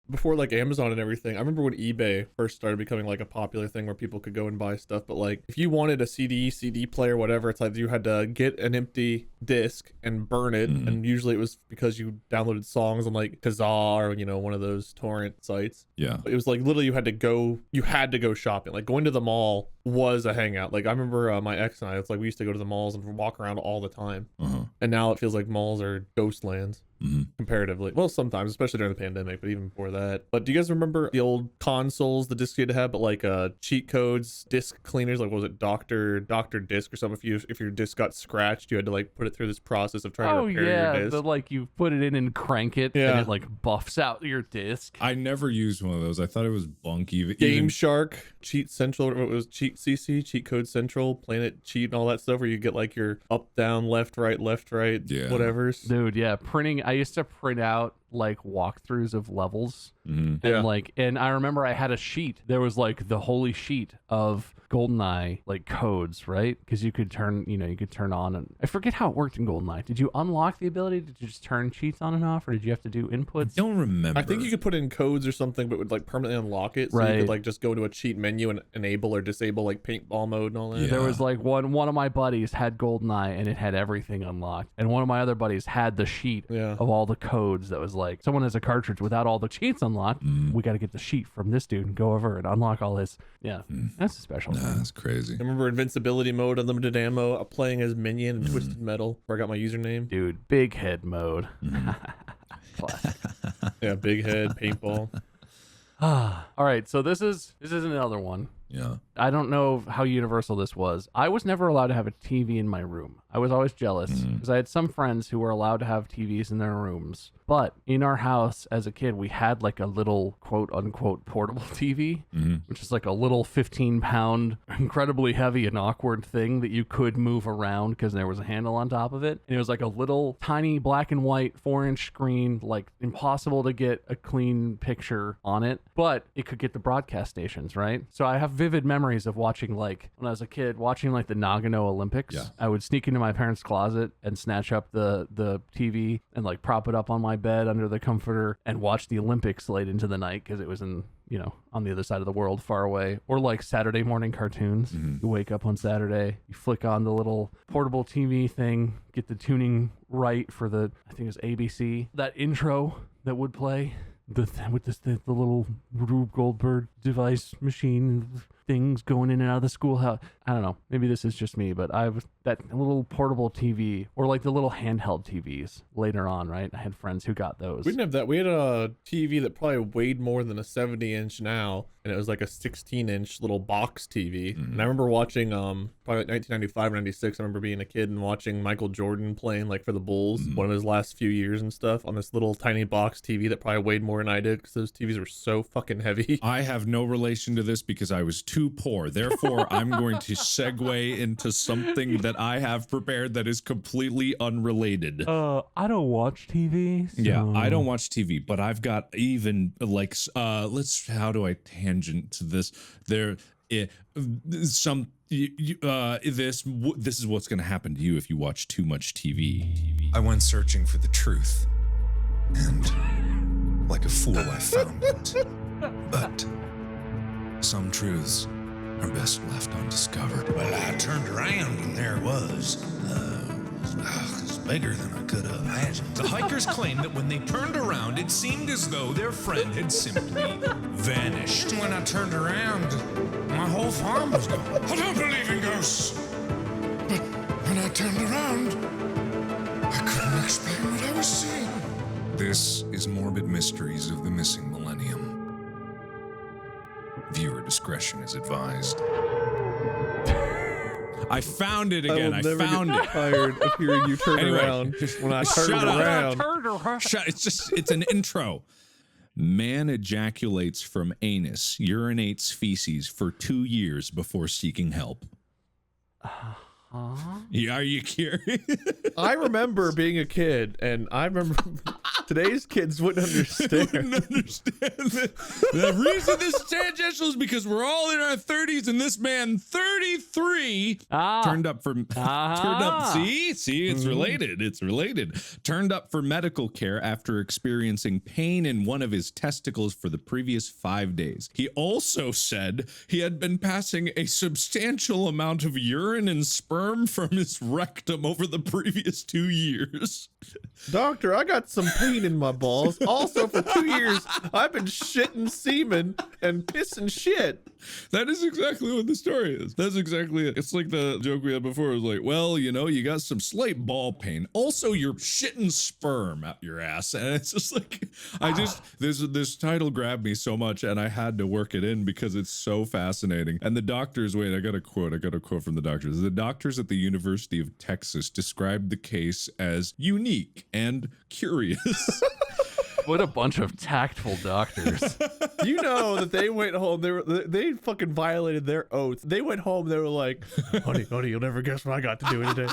Before like Amazon and everything, I remember when eBay first started becoming like a popular thing where people could go and buy stuff. But like if you wanted a CD player, whatever, it's like you had to get an empty disc and burn it. And usually it was because you downloaded songs on like Kazaa or, you know, one of those torrent sites. Yeah. It was like literally you had to go shopping. Like going to the mall was a hangout. Like I remember my ex and I, it's like we used to go to the malls and walk around all the time. And now it feels like malls are ghost lands. Comparatively, well, sometimes, especially during the pandemic, but even before that. But do you guys remember the old consoles, the discs you had to have, but like cheat codes, disc cleaners, like what was it, Doctor Disc or something? If your disc got scratched, you had to like put it through this process of trying to repair your disc. Like you put it in and crank it, and it like buffs out your disc. I never used one of those. I thought it was bunky. Game Shark, Cheat Central, what was Cheat CC, Cheat Code Central, Planet Cheat, and all that stuff, where you get like your up, down, left, right, whatever's. Dude, yeah, printing. I used to print out like walkthroughs of levels, and I remember I had a sheet. There was like the holy sheet of GoldenEye like codes, right? Because you could turn on, and I forget how it worked in GoldenEye. Did you unlock the ability to just turn cheats on and off, or did you have to do inputs? I don't remember. I think you could put in codes or something, but would like permanently unlock it. So you could like just go to a cheat menu and enable or disable like paintball mode and all that. There was like one of my buddies had GoldenEye and it had everything unlocked, and one of my other buddies had the sheet of all the codes that was like, someone has a cartridge without all the cheats unlocked. We got to get the sheet from this dude and go over and unlock all his. That's a special thing. That's crazy. I remember invincibility mode, unlimited ammo, playing as Minion and Twisted Metal, where I got my username. Dude, big head mode. Classic. Yeah, big head, paintball. All right, so this is another one. Yeah. I don't know how universal this was. I was never allowed to have a TV in my room. I was always jealous because I had some friends who were allowed to have TVs in their rooms. But in our house as a kid, we had like a little quote unquote portable TV, which is like a little 15-pound, incredibly heavy and awkward thing that you could move around because there was a handle on top of it. And it was like a little tiny black and white 4-inch screen, like impossible to get a clean picture on it, but it could get the broadcast stations, right? So I have vivid memories of watching, like when I was a kid, watching like the Nagano Olympics. Yeah. I would sneak into my parents' closet and snatch up the TV and like prop it up on my bed under the comforter and watch the Olympics late into the night because it was in, on the other side of the world, far away. Or like Saturday morning cartoons. You wake up on Saturday, you flick on the little portable TV thing, get the tuning right for I think it was ABC. That intro that would play with the little Rube Goldberg device machine things going in and out of the schoolhouse. I don't know. Maybe this is just me, but that little portable TV or like the little handheld TVs later on, right? I had friends who got those. We didn't have that. We had a TV that probably weighed more than a 70-inch now, and it was like a 16-inch little box TV. And I remember watching probably like 1995 or 96. I remember being a kid and watching Michael Jordan playing like for the Bulls, one of his last few years and stuff, on this little tiny box TV that probably weighed more than I did because those TVs were so fucking heavy. I have no relation to this because I was too poor. Therefore, I'm going to segue into something that I have prepared that is completely unrelated. I don't watch TV. So... Yeah, I don't watch TV, but I've got even like how do I tangent to this? This is what's going to happen to you if you watch too much TV. I went searching for the truth, and like a fool, I found it. But some truths are best left undiscovered. Well, I turned around and there it was. It's bigger than I could have imagined. The hikers claim that when they turned around, it seemed as though their friend had simply vanished. When I turned around, my whole farm was gone. I don't believe in ghosts. But when I turned around, I couldn't explain what I was seeing. This is Morbid Mysteries of the Missing Millennium. Viewer discretion is advised. I found it again. I will never found get it. tired of hearing you turn around. Just when I turned around. It's an intro. Man ejaculates from anus, urinates feces for 2 years before seeking help. Yeah, are you curious? I remember being a kid, and I remember today's kids wouldn't understand. The reason this is tangential is because we're all in our 30s, and this man, 33, turned up for See, it's related. It's related. Turned up for medical care after experiencing pain in one of his testicles for the previous 5 days. He also said he had been passing a substantial amount of urine and sperm from his rectum over the previous 2 years. Doctor, I got some pain in my balls. Also, for 2 years, I've been shitting semen and pissing shit. That is exactly what the story is. That's exactly it. It's like the joke we had before. It was like, well, you got some slight ball pain. Also, you're shitting sperm out your ass. And it's just like, this title grabbed me so much and I had to work it in because it's so fascinating. And the doctors, I got a quote from the doctors. The doctors at the University of Texas described the case as unique and curious. What a bunch of tactful doctors. You know that they went home. They fucking violated their oath. They went home. They were like, honey, you'll never guess what I got to do today.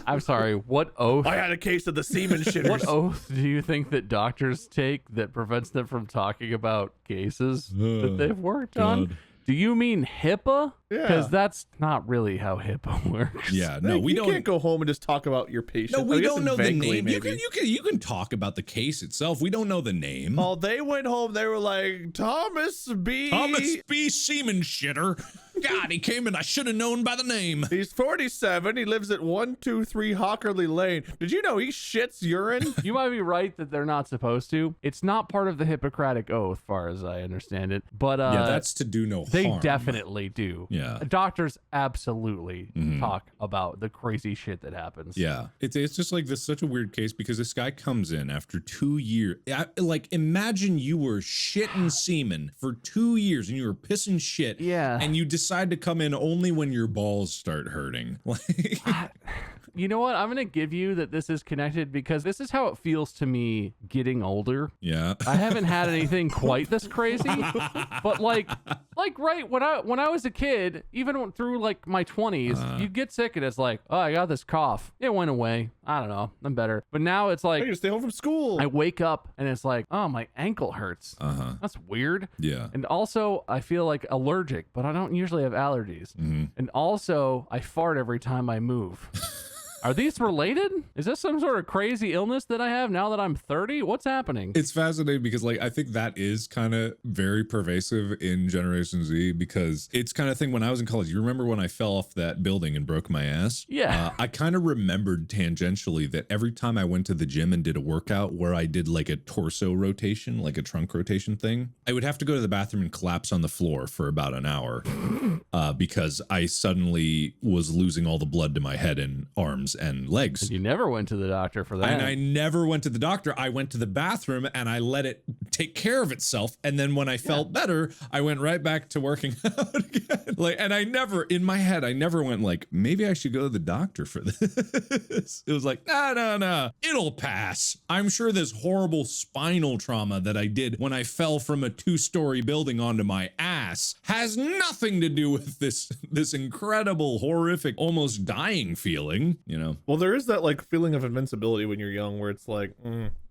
I'm sorry, what oath? I had a case of the semen shitters. What oath do you think that doctors take that prevents them from talking about cases that they've worked on? Do you mean HIPAA? Yeah. Because that's not really how HIPAA works. Yeah, no, we don't. You can't go home and just talk about your patient. No, we don't know the vaguely, name. You can talk about the case itself. We don't know the name. Oh, they went home. They were like, Thomas B. Semen Shitter. God, he came in. I should have known by the name. He's 47. He lives at 123 Hockerly Lane. Did you know he shits urine? You might be right that they're not supposed to. It's not part of the Hippocratic Oath, far as I understand it. But Yeah, that's to do no harm. they definitely do. Yeah. Doctors absolutely talk about the crazy shit that happens. Yeah, it's just like this such a weird case because this guy comes in after 2 years. Like, imagine you were shitting semen for 2 years and you were pissing shit. Yeah. And you decide to come in only when your balls start hurting. Like, You know what? I'm going to give you that this is connected because this is how it feels to me getting older. yeah. I haven't had anything quite this crazy, but like right when I was a kid, even through like my 20s, you get sick and it's like, oh, I got this cough. It went away. I don't know. I'm better. But now it's I like need to stay home from school. I wake up and it's like, oh, my ankle hurts. That's weird. Yeah. And also, I feel like allergic, but I don't usually have allergies. And also, I fart every time I move. Are these related? Is this some sort of crazy illness that I have now that I'm 30? What's happening? It's fascinating because like I think that is kind of very pervasive in Generation Z because it's kind of thing when I was in college. You remember when I fell off that building and broke my ass? Yeah. I kind of remembered tangentially that every time I went to the gym and did a workout where I did like a torso rotation, like a trunk rotation thing, I would have to go to the bathroom and collapse on the floor for about an hour because I suddenly was losing all the blood to my head and arms and legs. You never went to the doctor for that. And I never went to the doctor. I went to the bathroom and I let it take care of itself. And then when I felt better, I went right back to working out again. Like, and I never, in my head, I never went like, maybe I should go to the doctor for this. It was like, no, it'll pass. I'm sure this horrible spinal trauma that I did when I fell from a 2-story building onto my ass has nothing to do with this incredible, horrific, almost dying feeling, you know? Well, there is that like feeling of invincibility when you're young where it's like,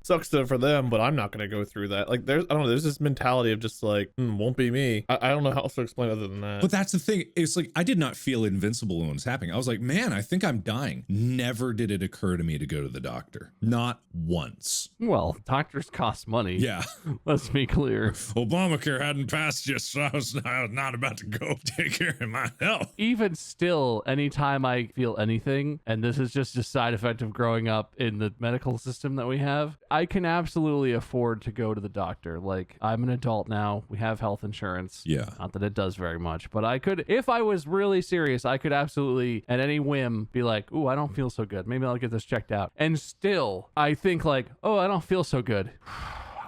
sucks for them, but I'm not going to go through that. Like I don't know, there's this mentality of just like, won't be me. I don't know how else to explain other than that. But that's the thing. It's like, I did not feel invincible when it was happening. I was like, man, I think I'm dying. Never did it occur to me to go to the doctor. Not once. Well, doctors cost money. Yeah. Let's be clear. Obamacare hadn't passed yet, so I was not about to go take care of my health. Even still, anytime I feel anything, and this is just a side effect of growing up in the medical system that we have, I can absolutely afford to go to the doctor. Like, I'm an adult now. We have health insurance. Yeah. Not that it does very much, but I could, if I was really serious, I could absolutely, at any whim, be like, ooh, I don't feel so good. Maybe I'll get this checked out. And still, I think like, oh, I don't feel so good.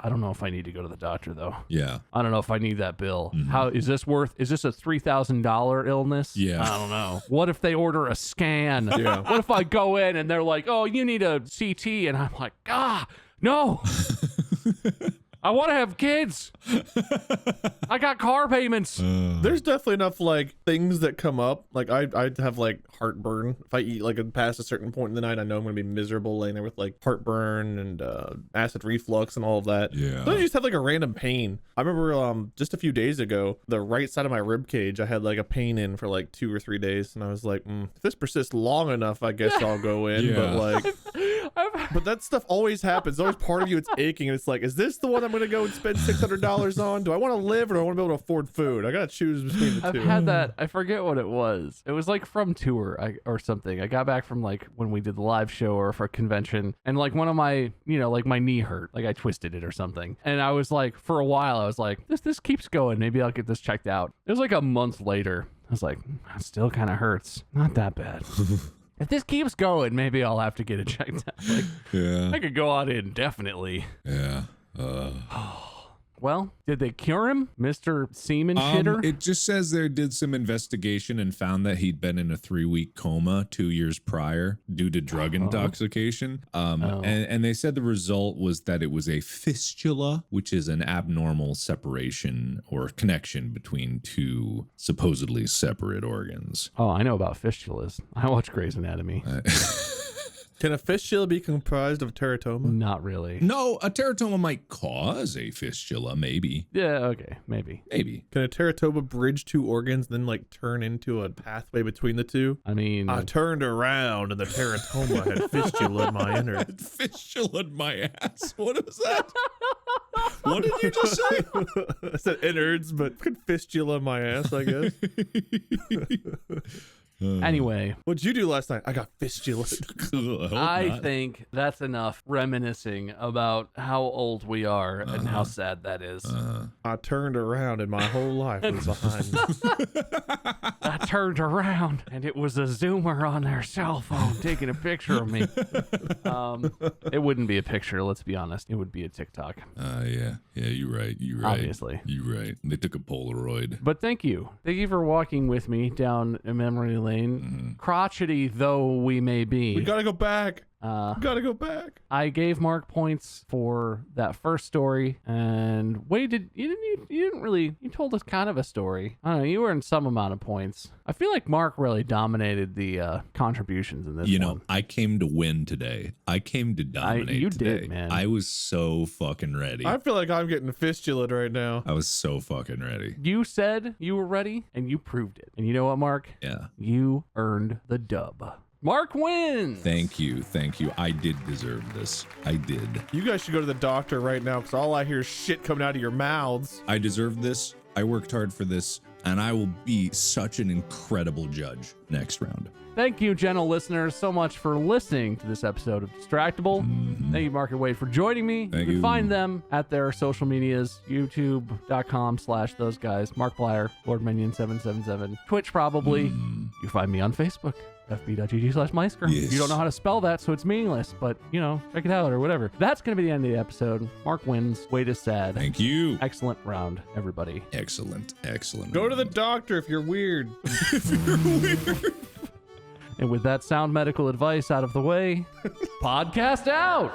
I don't know if I need to go to the doctor though. Yeah. I don't know if I need that bill. How is this worth? Is this a $3,000 illness? Yeah. I don't know. What if they order a scan? Yeah. What if I go in and they're like, oh, you need a CT, and I'm like, no. I want to have kids. I got car payments. There's definitely enough like things that come up. Like I'd have like heartburn if I eat like past a certain point in the night. I know I'm gonna be miserable laying there with like heartburn and acid reflux and all of that. Yeah. Then I just have like a random pain. I remember just a few days ago, the right side of my rib cage, I had like a pain in for like 2 or 3 days, and I was like, if this persists long enough, I guess I'll go in. Yeah. But like. But that stuff always happens. There's always part of you it's aching, and it's like, is this the one I'm going to go and spend $600 on? Do I want to live or do I want to be able to afford food? I got to choose between the two. I've had that. I forget what it was. It was like from tour or something. I got back from like when we did the live show or for a convention, and like one of my, like my knee hurt. Like I twisted it or something. And I was like, for a while, I was like, this keeps going. Maybe I'll get this checked out. It was like a month later. I was like, it still kind of hurts. Not that bad. If this keeps going, maybe I'll have to get it checked out. Like, Yeah. I could go on indefinitely. Yeah. Well, did they cure him, Mr. Semen Shitter? It just says they did some investigation and found that he'd been in a 3-week coma 2 years prior due to drug intoxication. And they said the result was that it was a fistula, which is an abnormal separation or connection between two supposedly separate organs. Oh, I know about fistulas. I watch Grey's Anatomy. Can a fistula be comprised of teratoma? Not really. No, a teratoma might cause a fistula, maybe. Yeah, okay, maybe. Maybe. Can a teratoma bridge two organs, then like turn into a pathway between the two? I mean, I turned around and the teratoma had fistula in my innards. Fistula in my ass. What was that? What did you just say? I said innards, but could fistula in my ass, I guess. anyway, What'd you do last night? I got fistula. I think that's enough reminiscing about how old we are and how sad that is. I turned around and my whole life was behind me. I turned around and it was a Zoomer on their cell phone taking a picture of me. It wouldn't be a picture, let's be honest. It would be a TikTok. Yeah, you're right. You're right. Obviously. You're right. They took a Polaroid. But thank you. Thank you for walking with me down a memory lane. Crotchety though we may be. We gotta go back. Gotta go back. I gave Mark points for that first story, and Wade, you didn't really, you told us kind of a story. I don't know, you earned some amount of points. I feel like Mark really dominated the contributions in this You know, one. I came to win today. I came to dominate you today. did, man. I was so fucking ready. I feel like I'm getting fistulaed right now. I was so fucking ready. You said you were ready, and you proved it. And you know what, Mark? Yeah. You earned the dub. Mark wins! Thank you. Thank you. I did deserve this. I did. You guys should go to the doctor right now because all I hear is shit coming out of your mouths. I deserve this. I worked hard for this, and I will be such an incredible judge next round. Thank you, gentle listeners, so much for listening to this episode of Distractible. Thank you, Mark and Wade, for joining me. Thank you can you. find them at their social medias, youtube.com/those guys, Markiplier, Lord Minion 777, Twitch probably. You find me on Facebook, fb.gg/Meisker. Yes. You don't know how to spell that, so it's meaningless, but, you know, check it out or whatever. That's going to be the end of the episode. Mark wins. Wade is sad. Thank you. Excellent round, everybody. Excellent. Excellent. Go to the doctor if you're weird. And with that sound medical advice out of the way, podcast out!